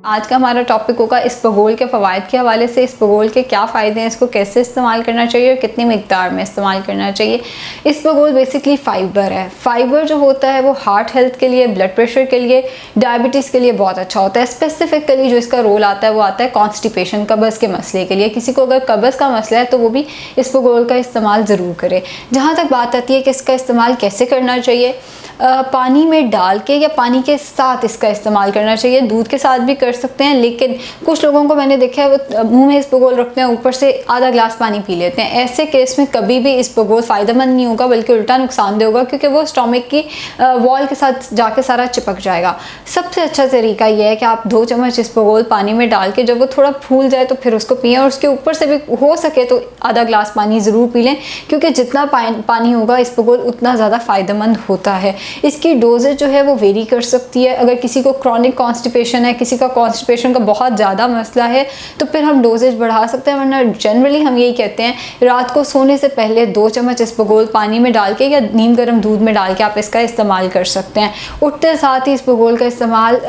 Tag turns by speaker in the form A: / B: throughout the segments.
A: आज का हमारा टॉपिक होगा इसबगोल के फ़वाइद के हवाले से। इसबगोल के क्या फ़ायदे हैं, इसको कैसे इस्तेमाल करना चाहिए और कितनी मिकदार में इस्तेमाल करना चाहिए। इसबगोल बेसिकली फ़ाइबर है। फ़ाइबर जो होता है वो हार्ट हेल्थ के लिए, ब्लड प्रेशर के लिए, डायबिटीज़ के लिए बहुत अच्छा होता है। स्पेसिफिकली जो इसका रोल आता है वो आता है कॉन्स्टिपेशन, कब्ज़ के मसले के लिए। किसी को अगर कब्ज़ का मसला है तो वो भी इसबगोल का इस्तेमाल ज़रूर करे। जहाँ तक बात आती है कि इसका इस्तेमाल कैसे करना चाहिए, पानी में डाल के या पानी के साथ इसका इस्तेमाल करना चाहिए। दूध के साथ भी कर सकते हैं, लेकिन कुछ लोगों को मैंने देखा है वो मुंह में इसबगोल रखते हैं, ऊपर से आधा ग्लास पानी पी लेते हैं। ऐसे केस में कभी भी इसबगोल फ़ायदेमंद नहीं होगा, बल्कि उल्टा नुकसानदेह होगा, क्योंकि वो स्टोमक की वॉल के साथ जाके सारा चिपक जाएगा। सबसे अच्छा तरीका यह है कि आप 2 चम्मच इसबगोल पानी में डाल के जब वो थोड़ा फूल जाए तो फिर उसको पिएं, और उसके ऊपर से भी हो सके तो आधा ग्लास पानी ज़रूर पी लें, क्योंकि जितना पानी होगा इसबगोल उतना ज़्यादा फ़ायदेमंद होता है। इसकी डोजेज जो है वो वेरी कर सकती है। अगर किसी को क्रॉनिक कॉन्स्टिपेशन है, किसी का कॉन्स्टिपेशन का बहुत ज़्यादा मसला है, तो फिर हम डोजेज बढ़ा सकते हैं, वरना जनरली हम यही कहते हैं रात को सोने से पहले 2 चम्मच इसबगोल पानी में डाल के या नीम गर्म दूध में डाल के आप इसका इस्तेमाल कर सकते हैं। उठते साथ ही इसबगोल का इस्तेमाल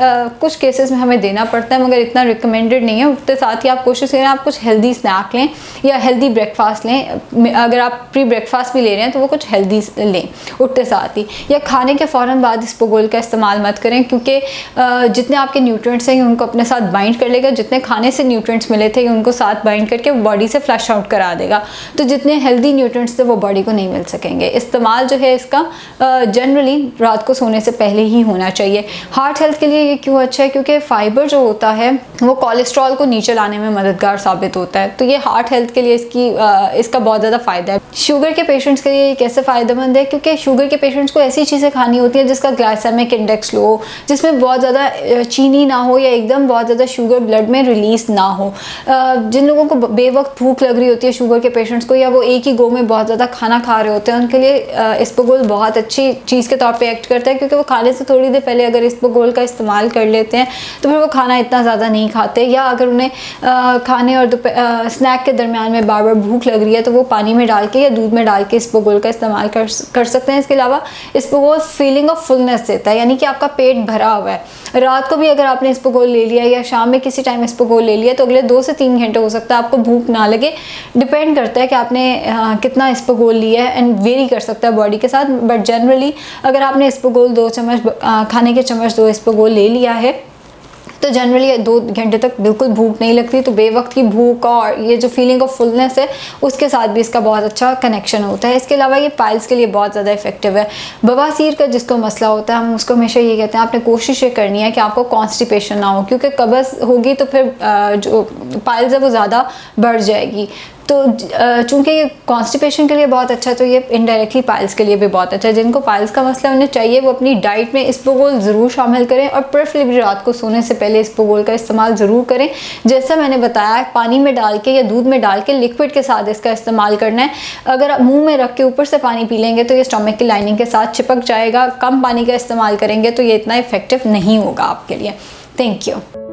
A: कुछ केसेस में हमें देना पड़ता है, मगर इतना रिकमेंडेड नहीं है। उठते साथ ही आप कोशिश करें आप कुछ हेल्दी स्नैक लें या हेल्दी ब्रेकफास्ट लें। अगर आप प्री ब्रेकफास्ट भी ले रहे हैं तो वो कुछ हेल्दी लें उठते साथ ही, या खाने के फ़ौरन बाद इसबगोल का इस्तेमाल मत करें, क्योंकि जितने आपके न्यूट्रिएंट्स हैं उनको अपने साथ बाइंड कर लेगा। जितने खाने से न्यूट्रिएंट्स मिले थे उनको साथ बाइंड करके बॉडी से फ्लश आउट करा देगा, तो जितने हेल्दी न्यूट्रिएंट्स थे वो बॉडी को नहीं मिल सकेंगे। इस्तेमाल जो है इसका जनरली रात को सोने से पहले ही होना चाहिए। हार्ट हेल्थ के लिए ये क्यों अच्छा है, क्योंकि फ़ाइबर जो होता है वो कोलेस्ट्रॉल को नीचे लाने में मददगार साबित होता है, तो ये हार्ट हेल्थ के लिए इसका बहुत ज़्यादा फ़ायदा है। शुगर के पेशेंट्स के लिए कैसे फ़ायदेमंद है, क्योंकि शुगर के पेशेंट्स को ऐसी चीज़ें खानी होती है जिसका ग्लाइसेमिक इंडेक्स लो हो, जिसमें बहुत ज़्यादा चीनी ना हो या एकदम बहुत ज़्यादा शुगर ब्लड में रिलीज़ ना हो। जिन लोगों को बेवक्त भूख लग रही होती है शुगर के पेशेंट्स को, या वो एक ही गो में बहुत ज़्यादा खाना खा रहे होते हैं, उनके लिए इसबगोल बहुत अच्छी चीज़ के तौर पे एक्ट करता है, क्योंकि वो खाने से थोड़ी देर पहले अगर इसबगोल का इस्तेमाल कर लेते हैं तो फिर वो खाना इतना ज़्यादा नहीं खाते। या अगर उन्हें खाने और स्नैक के दरमियान में बार बार भूख लग रही है तो वो पानी में डाल के या दूध में डाल के इसबगोल का इस्तेमाल कर सकते हैं। इसके अलावा इसबगोल फीलिंग ऑफ फुलनेस देता है, यानी कि आपका पेट भरा हुआ है। रात को भी अगर आपने इसबगोल ले लिया या शाम में किसी टाइम इसबगोल ले लिया तो अगले 2 से 3 घंटे हो सकता है आपको भूख ना लगे। डिपेंड करता है कि आपने कितना इसबगोल लिया है, एंड वेरी कर सकता है बॉडी के साथ, बट जनरली अगर आपने इसबगोल 2 चम्मच खाने के चम्मच 2 इसबगोल ले लिया है तो जनरली 2 घंटे तक बिल्कुल भूख नहीं लगती। तो बेवक्त की भूख और ये जो फीलिंग ऑफ फुलनेस है उसके साथ भी इसका बहुत अच्छा कनेक्शन होता है। इसके अलावा ये पाइल्स के लिए बहुत ज़्यादा इफेक्टिव है। बवासीर का जिसको मसला होता है हम उसको हमेशा ये कहते हैं आपने कोशिश ये करनी है कि आपको कॉन्स्टिपेशन ना हो, क्योंकि कब्ज़ होगी तो फिर जो पाइल्स है वो ज़्यादा बढ़ जाएगी। तो चूँकि ये कॉन्स्टिपेशन के लिए बहुत अच्छा है तो ये इनडायरेक्टली पाइल्स के लिए भी बहुत अच्छा है। जिनको पाइल्स का मसला उन्हें चाहिए वो अपनी डाइट में इसबगोल ज़रूर शामिल करें, और प्रेफरेबली रात को सोने से पहले इसबगोल का इस्तेमाल ज़रूर करें। जैसा मैंने बताया पानी में डाल के या दूध में डाल के लिक्विड के साथ इसका इस्तेमाल करना है। अगर आप मुँह में रख के ऊपर से पानी पी लेंगे तो ये स्टोमक की लाइनिंग के साथ चिपक जाएगा। कम पानी का इस्तेमाल करेंगे तो ये इतना इफेक्टिव नहीं होगा आपके लिए। Thank you.